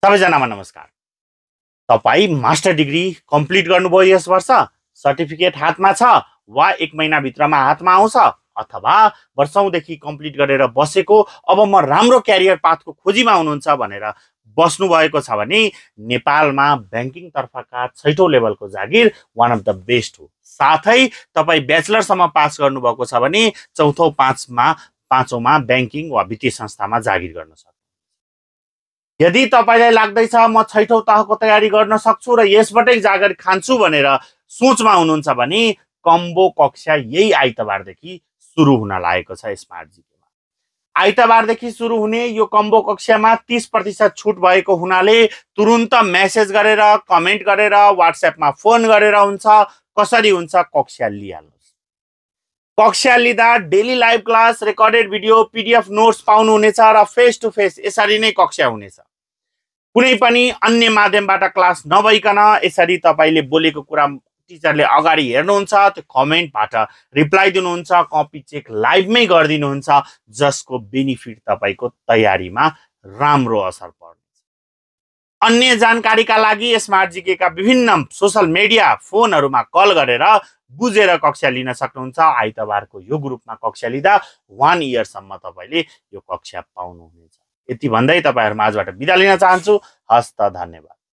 सबैजनामा नमस्कार। तपाईँ master degree complete गर्नुभयो यस वर्ष, सर्टिफिकेट हातमा छ वा 1 महिनाभित्रमा हातमा आउँछ, अथवा वर्षौंदेखि कम्प्लिट गरेर बसेको अब म राम्रो क्यारियर पाथको खोजीमा हुनुहुन्छ भनेर बस्नुभएको छ भने नेपालमा ब्याङ्किङ तर्फका 6औं लेभलको जागिर वान अफ द बेस्ट हो। साथै तपाईँ ब्याचलरसम्म पास गर्नुभएको छ भने 4औं 5औंमा ब्याङ्किङ वा वित्तीय संस्थामा जागिर गर्न सक्नुहुन्छ। यदि तपाईलाई लाग्दैछ म 6औं तहको तयारी गर्न सक्छु र यसबाटै जागिर खान्छु भनेर सोचमा हुनुहुन्छ भने कम्बो कक्षा यही आइतबारदेखि सुरु हुन लागेको छ स्मार्ट जीकेमा। आइतबारदेखि सुरु हुने यो कम्बो कक्षामा 30% छुट भएको हुनाले तुरुन्त मेसेज गरेर, कमेन्ट गरेर, व्हाट्सएपमा फोन गरेर हुन्छ, कसरी हुन्छ कक्षा लिइहाल्नुहोस्। कक्षा लिँदा daily live class, recorded video, PDF notes पाउनुहुनेछ र फेस टु फेस यसरी नै कक्षा हुनेछ। कुनै पनि अन्य माध्यमबाट क्लास नभइकन यसरी तपाईले बोलेको कुरा टिचरले अगाडि हेर्नुहुन्छ, त्यो कमेन्टबाट रिप्लाई दिनुहुन्छ, कपी चेक लाइभमै गरिदिनुहुन्छ, जसको बेनिफिट तपाईको तयारीमा राम्रो असर पर्नेछ। अन्य जानकारीका लागि स्मार्ट जीकेका विभिन्न सोशल मिडिया फोनहरुमा कल गरेर बुझेर कक्षा लिन सक्नुहुन्छ। आइतबारको यो ग्रुपमा कक्षा लिँदा 1 इयरसम्म तपाईले यो कक्षा पाउनुहुनेछ। यति भन्दै तपाईहरु माझबाट बिदा लिन चाहन्छु। हस्त, धन्यवाद।